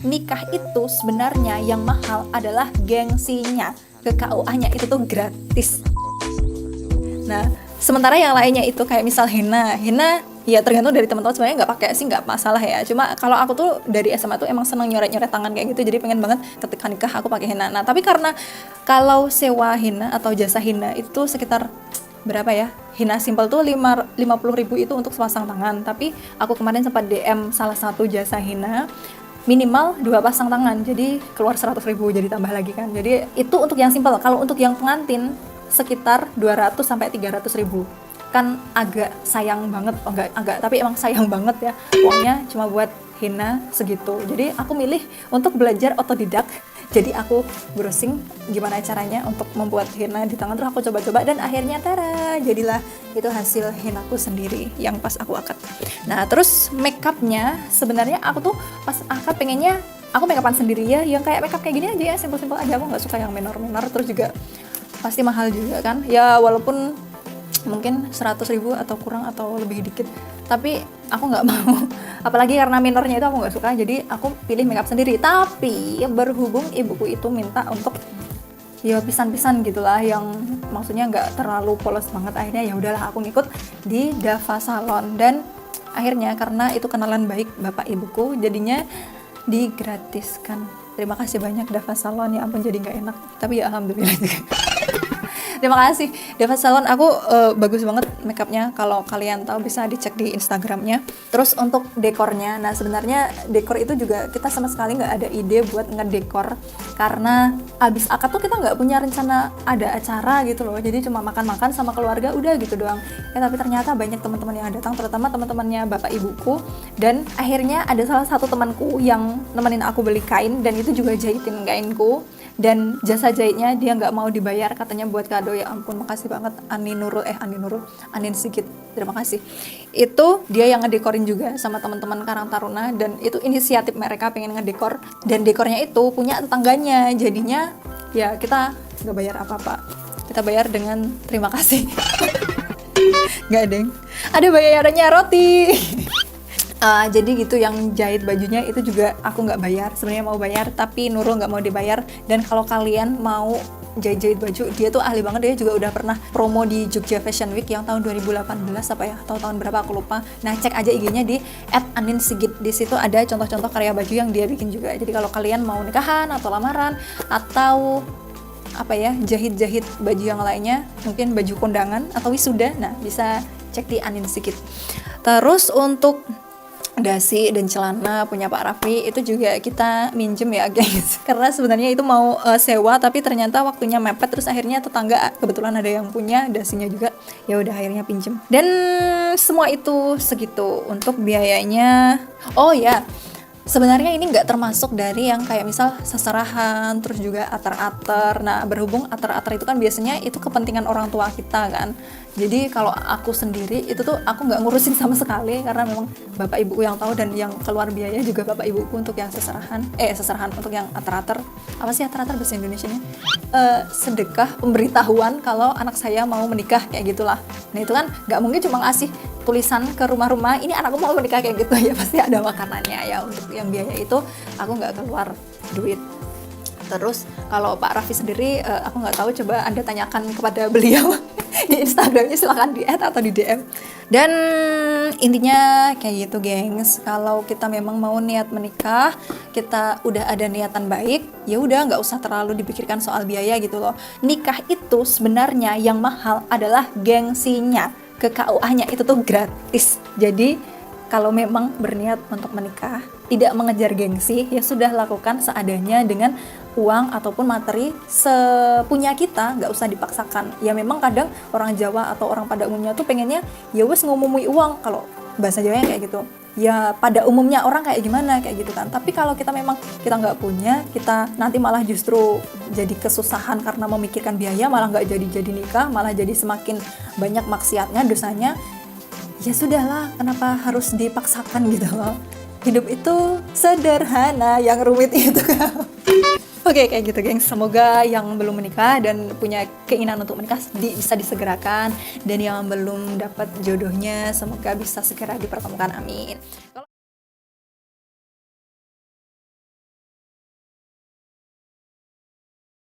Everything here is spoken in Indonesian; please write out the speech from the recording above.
nikah itu sebenarnya yang mahal adalah gengsinya. Ke KUA-nya itu tuh gratis. Nah, sementara yang lainnya itu kayak misal henna ya tergantung dari teman-teman, sebenarnya nggak pakai sih nggak masalah ya. Cuma kalau aku tuh dari SMA tuh emang seneng nyoret-nyoret tangan kayak gitu, jadi pengen banget ketika nikah aku pakai henna. Nah, tapi karena kalau sewa henna atau jasa henna itu sekitar berapa ya? Henna simple tuh 50.000 itu untuk sepasang tangan. Tapi aku kemarin sempat DM salah satu jasa henna, minimal 2 pasang tangan, jadi keluar 100.000, jadi tambah lagi kan. Jadi itu untuk yang simple. Kalau untuk yang pengantin sekitar 200 sampai 300.000. Kan agak sayang banget, agak tapi emang sayang banget ya, uangnya cuma buat henna segitu. Jadi aku milih untuk belajar otodidak. Jadi aku browsing gimana caranya untuk membuat henna di tangan, terus aku coba-coba dan akhirnya tara, jadilah itu hasil hennaku sendiri yang pas aku akad. Nah, terus makeupnya sebenarnya aku tuh pas akad pengennya aku makeupan sendiri ya, yang kayak makeup kayak gini aja ya, simpel-simpel aja. Aku nggak suka yang minor-minor, terus juga pasti mahal juga kan ya, walaupun mungkin 100.000 atau kurang atau lebih dikit, tapi aku nggak mau, apalagi karena minornya itu aku nggak suka, jadi aku pilih makeup sendiri. Tapi berhubung ibuku itu minta untuk ya pisan-pisan gitulah, yang maksudnya nggak terlalu polos banget, akhirnya ya udahlah aku ngikut di Dava Salon. Dan akhirnya karena itu kenalan baik bapak ibuku, jadinya digratiskan. Terima kasih banyak Dava Salon, ya ampun jadi nggak enak, tapi ya alhamdulillah juga. Terima kasih Dava Salon, aku bagus banget makeupnya, kalau kalian tahu bisa dicek di Instagramnya. Terus untuk dekornya, nah sebenarnya dekor itu juga kita sama sekali nggak ada ide buat ngedekor, karena abis akad tuh kita nggak punya rencana ada acara gitu loh, jadi cuma makan-makan sama keluarga udah gitu doang ya. Tapi ternyata banyak teman-teman yang datang, terutama teman-temannya bapak ibuku, dan akhirnya ada salah satu temanku yang nemenin aku beli kain, dan itu juga jahitin kainku, dan jasa jahitnya dia nggak mau dibayar, katanya buat kado. Ya ampun, makasih banget Anin Sigit, terima kasih. Itu dia yang ngedekorin juga sama teman-teman Karang Taruna, dan itu inisiatif mereka pengen ngedekor, dan dekornya itu punya tetangganya, jadinya ya kita nggak bayar apa-apa, kita bayar dengan terima kasih. Nggak deng, ada bayarannya roti. Jadi gitu, yang jahit bajunya itu juga aku nggak bayar, sebenarnya mau bayar tapi Nurul nggak mau dibayar. Dan kalau kalian mau jahit baju, dia tuh ahli banget, dia juga udah pernah promo di Jogja Fashion Week yang tahun 2018 apa ya, atau tahun berapa aku lupa. Nah, cek aja IG-nya di @aninsigit, di situ ada contoh-contoh karya baju yang dia bikin juga. Jadi kalau kalian mau nikahan atau lamaran atau apa ya, jahit-jahit baju yang lainnya, mungkin baju kondangan atau wisuda, nah bisa cek di Aninsigit. Terus untuk dasi dan celana punya Pak Raffi itu juga kita minjem ya guys, karena sebenarnya itu mau sewa, tapi ternyata waktunya mepet, terus akhirnya tetangga kebetulan ada yang punya dasinya juga, ya udah akhirnya pinjem. Dan semua itu segitu untuk biayanya. Oh ya, sebenarnya ini nggak termasuk dari yang kayak misal seserahan, terus juga ater-ater. Nah, berhubung ater-ater itu kan biasanya itu kepentingan orang tua kita kan. Jadi kalau aku sendiri itu tuh aku nggak ngurusin sama sekali, karena memang bapak ibuku yang tahu, dan yang keluar biaya juga bapak ibuku untuk yang seserahan untuk yang ater-ater. Apa sih ater-ater bahasa Indonesianya? Sedekah pemberitahuan kalau anak saya mau menikah kayak gitulah. Nah, itu kan nggak mungkin cuma ngasih tulisan ke rumah-rumah ini anakku mau menikah kayak gitu ya, pasti ada makanannya ya. Untuk yang biaya itu aku nggak keluar duit. Terus kalau Pak Raffi sendiri aku nggak tahu, coba Anda tanyakan kepada beliau di Instagramnya, silahkan di add atau di DM. Dan intinya kayak gitu gengs, kalau kita memang mau niat menikah, kita udah ada niatan baik, ya udah nggak usah terlalu dipikirkan soal biaya gitu loh. Nikah itu sebenarnya yang mahal adalah gengsinya. Ke KUA-nya itu tuh gratis. Jadi kalau memang berniat untuk menikah, tidak mengejar gengsi, ya sudah lakukan seadanya dengan uang ataupun materi sepunya kita, nggak usah dipaksakan. Ya memang kadang orang Jawa atau orang pada umumnya tuh pengennya ya wes ngumumi uang, kalau bahasa Jawanya kayak gitu. Ya pada umumnya orang kayak gimana kayak gitu kan. Tapi kalau kita memang kita nggak punya, kita nanti malah justru jadi kesusahan karena memikirkan biaya, malah nggak jadi nikah, malah jadi semakin banyak maksiatnya, dosanya. Ya sudahlah, kenapa harus dipaksakan gitu loh. Hidup itu sederhana, yang rumit itu kan. Oke, kayak gitu gengs. Semoga yang belum menikah dan punya keinginan untuk menikah bisa disegerakan, dan yang belum dapat jodohnya semoga bisa segera dipertemukan, amin.